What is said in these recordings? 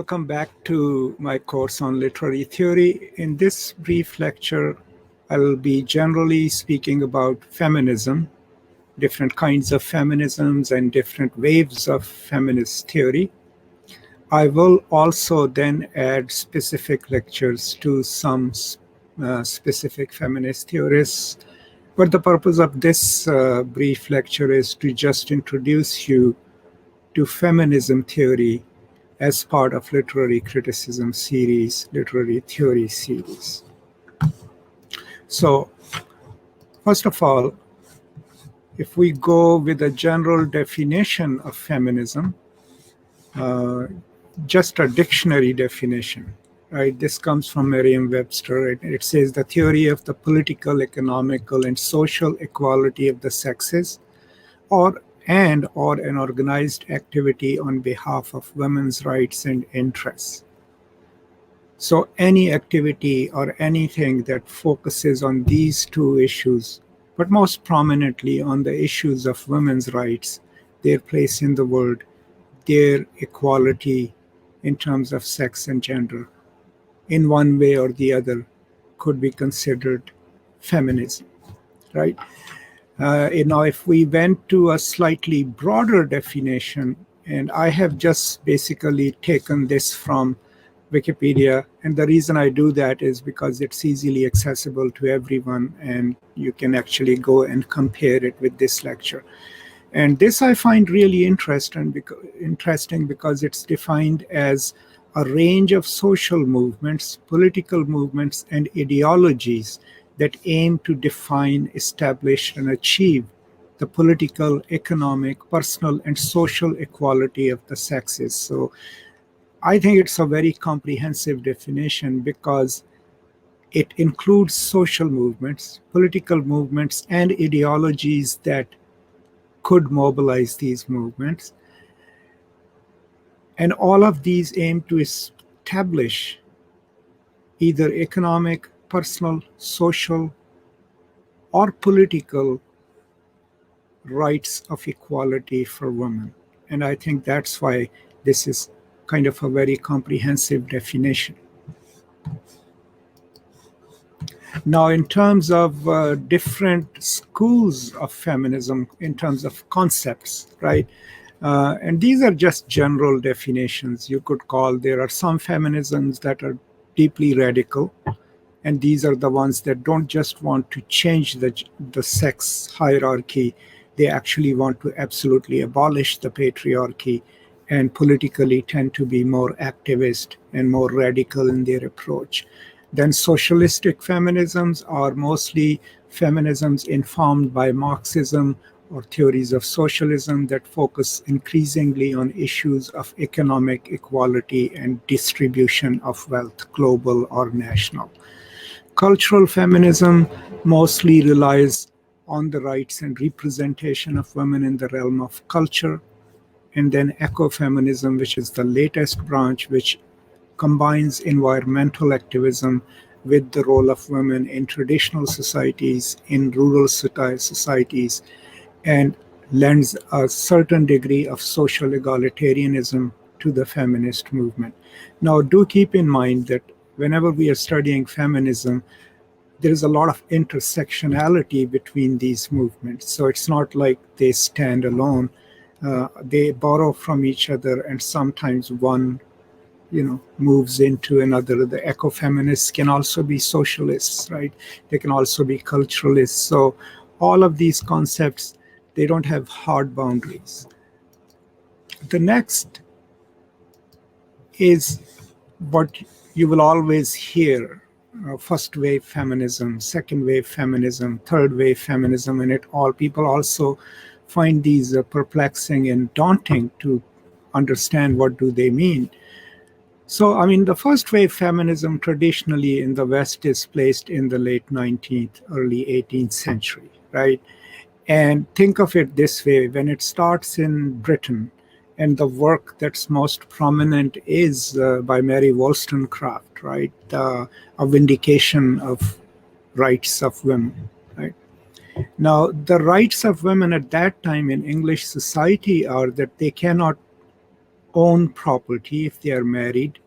welcome back to my course on literary theory. In this brief lecture, I'll be generally speaking about feminism, different kinds of feminisms and different waves of feminist theory. I will also then add specific lectures to some specific feminist theorists. But the purpose of this brief lecture is to just introduce you to feminism theory as part of literary criticism series, literary theory series. So, first of all, if we go with a general definition of feminism, just a dictionary definition, right? This comes from Merriam-Webster. It says the theory of the political, economical, and social equality of the sexes, or an organized activity on behalf of women's rights and interests. So any activity or anything that focuses on these two issues, but most prominently on the issues of women's rights, their place in the world, their equality in terms of sex and gender, in one way or the other, could be considered feminism, right? Now, if we went to a slightly broader definition, and I have just basically taken this from Wikipedia, and the reason I do that is because it's easily accessible to everyone, and you can actually go and compare it with this lecture. And this I find really interesting because it's defined as a range of social movements, political movements, and ideologies that aim to define, establish, and achieve the political, economic, personal, and social equality of the sexes. So I think it's a very comprehensive definition because it includes social movements, political movements, and ideologies that could mobilize these movements. And all of these aim to establish either economic, personal, social, or political rights of equality for women. And I think that's why this is kind of a very comprehensive definition. Now, in terms of different schools of feminism, in terms of concepts, right? And these are just general definitions. You could call, there are some feminisms that are deeply radical, and these are the ones that don't just want to change the sex hierarchy. They actually want to absolutely abolish the patriarchy and politically tend to be more activist and more radical in their approach. Then socialistic feminisms are mostly feminisms informed by Marxism or theories of socialism that focus increasingly on issues of economic equality and distribution of wealth, global or national. Cultural feminism mostly relies on the rights and representation of women in the realm of culture. And then ecofeminism, which is the latest branch, which combines environmental activism with the role of women in traditional societies, in rural societies, and lends a certain degree of social egalitarianism to the feminist movement. Now, do keep in mind that whenever we are studying feminism, there is a lot of intersectionality between these movements. So it's not like they stand alone. They borrow from each other, and sometimes one moves into another. The ecofeminists can also be socialists, right? They can also be culturalists. So all of these concepts, they don't have hard boundaries. The next is what you will always hear, first wave feminism, second wave feminism, third wave feminism, and people also find these perplexing and daunting to understand what do they mean. So, I mean, the first wave feminism traditionally in the West is placed in the late 19th, early 18th century, right? And think of it this way, when it starts in Britain, and the work that's most prominent is by Mary Wollstonecraft, right? A vindication of rights of women, right? Now, the rights of women at that time in English society are that they cannot own property if they are married,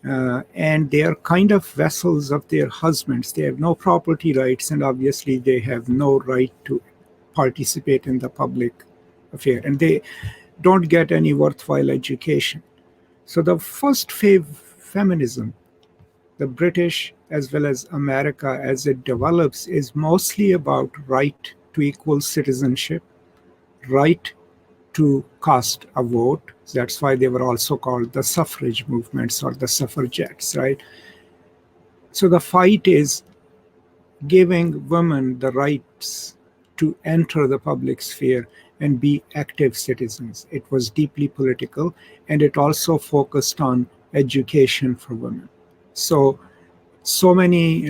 and they are kind of vessels of their husbands. They have no property rights, and obviously they have no right to participate in the public affair, and they don't get any worthwhile education. So the first wave feminism, the British as well as America as it develops, is mostly about right to equal citizenship, right to cast a vote. That's why they were also called the suffrage movements or the suffragettes, right? So the fight is giving women the rights to enter the public sphere and be active citizens. It was deeply political, and it also focused on education for women. So many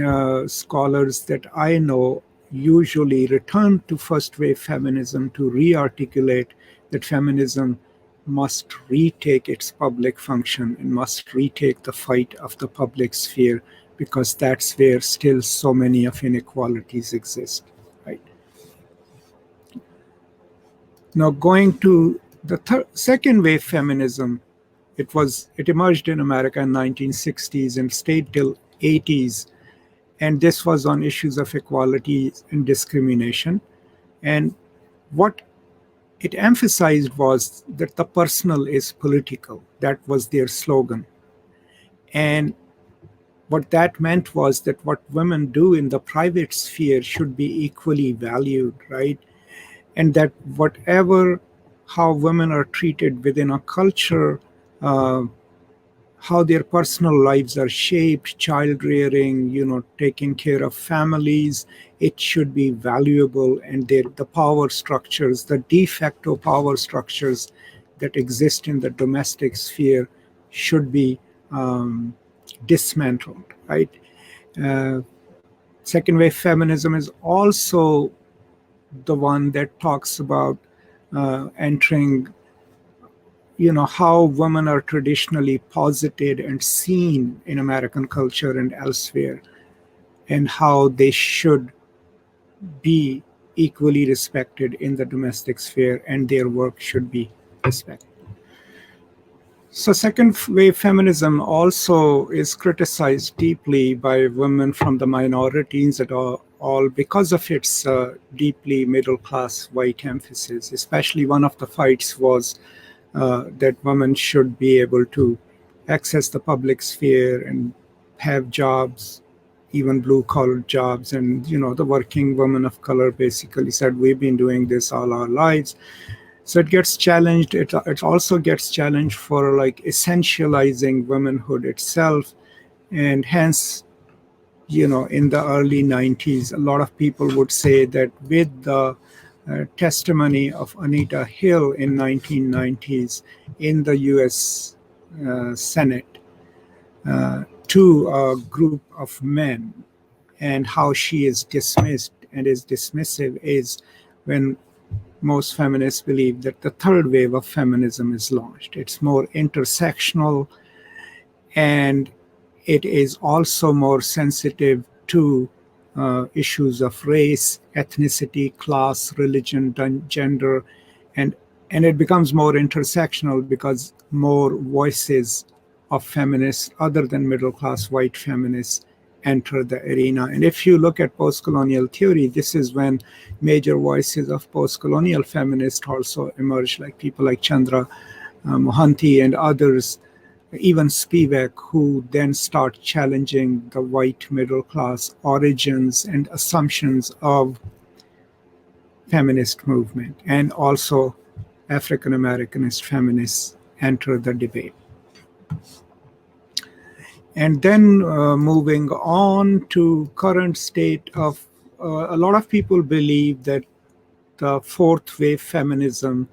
scholars that I know usually return to first wave feminism to re-articulate that feminism must retake its public function and must retake the fight of the public sphere, because that's where still so many of inequalities exist. Right. Now, going to the second wave feminism, it emerged in America in 1960s and stayed till 80s, and this was on issues of equality and discrimination. And what it emphasized was that the personal is political. That was their slogan. And what that meant was that what women do in the private sphere should be equally valued, right? And that whatever, how women are treated within a culture, uh, how their personal lives are shaped, child rearing, taking care of families, it should be valuable. And the power structures, the de facto power structures that exist in the domestic sphere should be dismantled, right? Uh, Second wave feminism is also the one that talks about entering, how women are traditionally posited and seen in American culture and elsewhere, and how they should be equally respected in the domestic sphere and their work should be respected. So second wave feminism also is criticized deeply by women from the minorities at all because of its deeply middle class white emphasis. Especially one of the fights was that women should be able to access the public sphere and have jobs, even blue collar jobs. And the working women of color basically said, we've been doing this all our lives. So it gets challenged. It also gets challenged for like essentializing womanhood itself. And hence, in the early 90s, a lot of people would say that with the testimony of Anita Hill in 1990s in the US Senate to a group of men, and how she is dismissed and is dismissive, is when most feminists believe that the third wave of feminism is launched. It's more intersectional, and it is also more sensitive to issues of race, ethnicity, class, religion, gender, and it becomes more intersectional because more voices of feminists other than middle class white feminists enter the arena. And if you look at post-colonial theory, this is when major voices of post-colonial feminists also emerge, like people like Chandra Mohanty and others, even Spivak, who then start challenging the white middle class origins and assumptions of feminist movement. And also African Americanist feminists enter the debate. And then moving on to current state of, a lot of people believe that the fourth wave feminism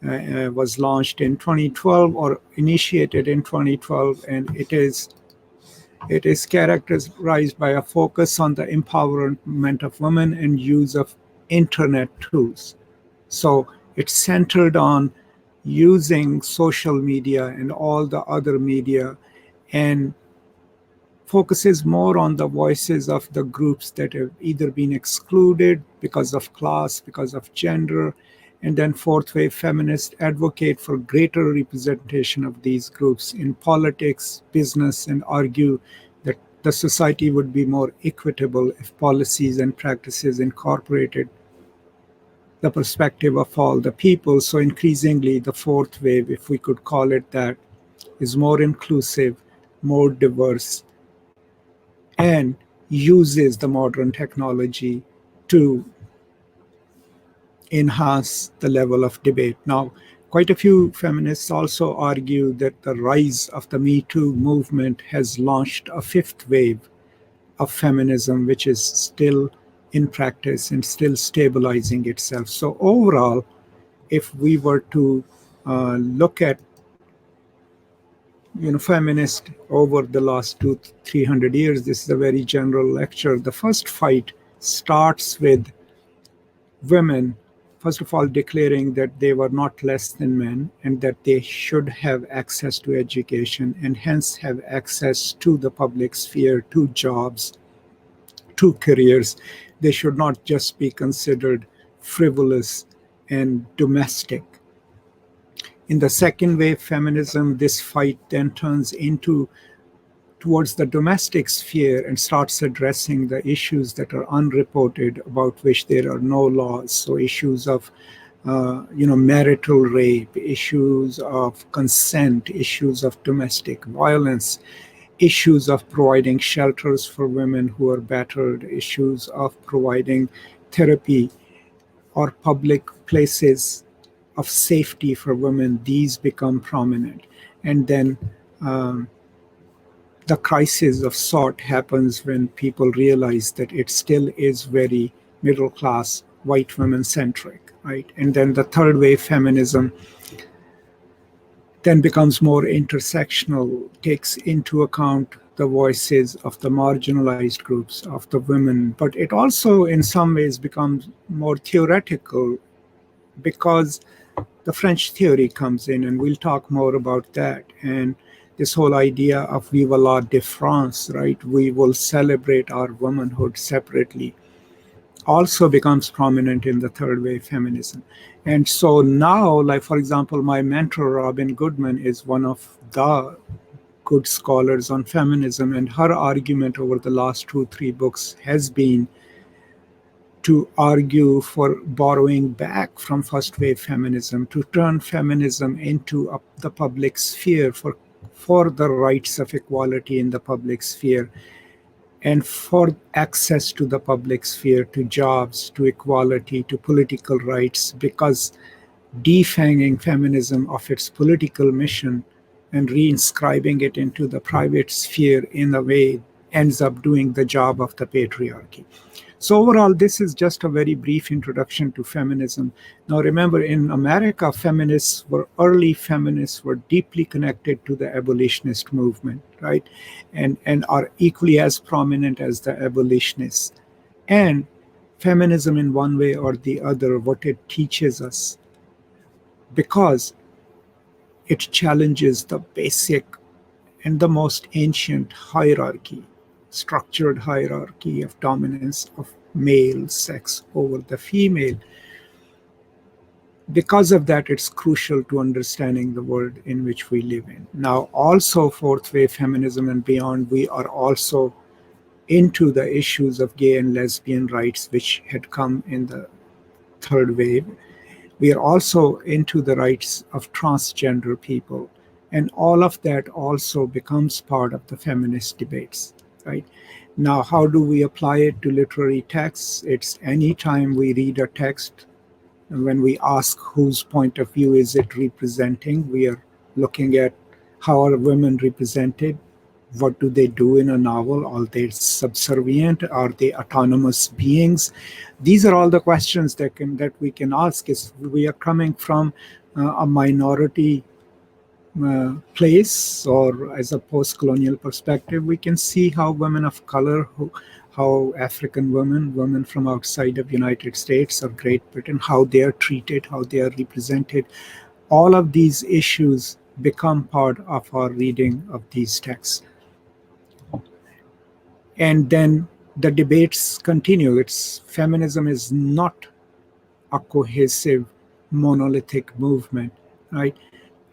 was launched in 2012 or initiated in 2012, and it is characterized by a focus on the empowerment of women and use of internet tools. So it's centered on using social media and all the other media, and focuses more on the voices of the groups that have either been excluded because of class, because of gender, And then fourth wave feminists advocate for greater representation of these groups in politics, business, and argue that the society would be more equitable if policies and practices incorporated the perspective of all the people. So increasingly, the fourth wave, if we could call it that, is more inclusive, more diverse, and uses the modern technology to enhance the level of debate. Now, quite a few feminists also argue that the rise of the Me Too movement has launched a fifth wave of feminism, which is still in practice and still stabilizing itself. So, overall, if we were to look at feminist over the last 200-300 years, this is a very general lecture. The first fight starts with women, first of all, declaring that they were not less than men and that they should have access to education and hence have access to the public sphere, to jobs, to careers. They should not just be considered frivolous and domestic. In the second wave feminism, this fight then turns into towards the domestic sphere and starts addressing the issues that are unreported, about which there are no laws. So issues of marital rape, issues of consent, issues of domestic violence, issues of providing shelters for women who are battered, issues of providing therapy or public places of safety for women. These become prominent. And then the crisis of sort happens when people realize that it still is very middle class, white women centric, right? And then the third wave feminism then becomes more intersectional, takes into account the voices of the marginalized groups, of the women, but it also in some ways becomes more theoretical because the French theory comes in, and we'll talk more about that. And this whole idea of Vive la de France, right? We will celebrate our womanhood separately, also becomes prominent in the third wave feminism. And so now, like for example, my mentor, Robin Goodman, is one of the good scholars on feminism, and her argument over the last 2-3 books has been to argue for borrowing back from first wave feminism, to turn feminism into the public sphere for the rights of equality in the public sphere and for access to the public sphere, to jobs, to equality, to political rights, because defanging feminism of its political mission and reinscribing it into the private sphere in a way ends up doing the job of the patriarchy. So overall, this is just a very brief introduction to feminism. Now remember, in America, early feminists were deeply connected to the abolitionist movement, right? And are equally as prominent as the abolitionists. And feminism in one way or the other, what it teaches us, because it challenges the basic and the most ancient hierarchy, structured hierarchy of dominance of male sex over the female. Because of that, it's crucial to understanding the world in which we live in. Now, also fourth wave feminism and beyond, we are also into the issues of gay and lesbian rights, which had come in the third wave. We are also into the rights of transgender people. And all of that also becomes part of the feminist debates, right? Now, how do we apply it to literary texts? It's anytime we read a text, when we ask whose point of view is it representing, we are looking at how are women represented, what do they do in a novel, are they subservient, are they autonomous beings? These are all the questions that we can ask. Is we are coming from a minority place, or as a post-colonial perspective, we can see how women of color, how African women from outside of United States or Great Britain, how they are treated, how they are represented. All of these issues become part of our reading of these texts. And then the debates continue. Feminism is not a cohesive monolithic movement, right?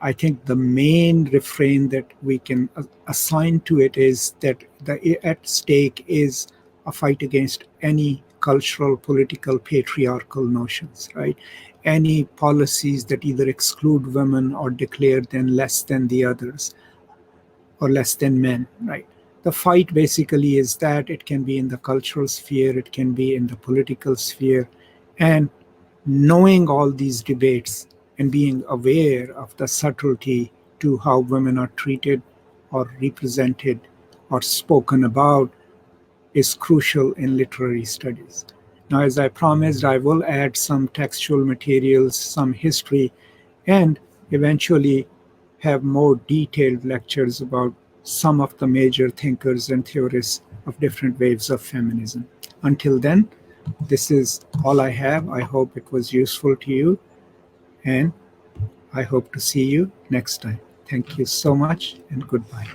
I think the main refrain that we can assign to it is that at stake is a fight against any cultural, political, patriarchal notions, right? Any policies that either exclude women or declare them less than the others or less than men, right? The fight basically is that it can be in the cultural sphere, it can be in the political sphere, and knowing all these debates and being aware of the subtlety to how women are treated or represented or spoken about is crucial in literary studies. Now, as I promised, I will add some textual materials, some history, and eventually have more detailed lectures about some of the major thinkers and theorists of different waves of feminism. Until then, this is all I have. I hope it was useful to you, and I hope to see you next time. Thank you so much, and goodbye.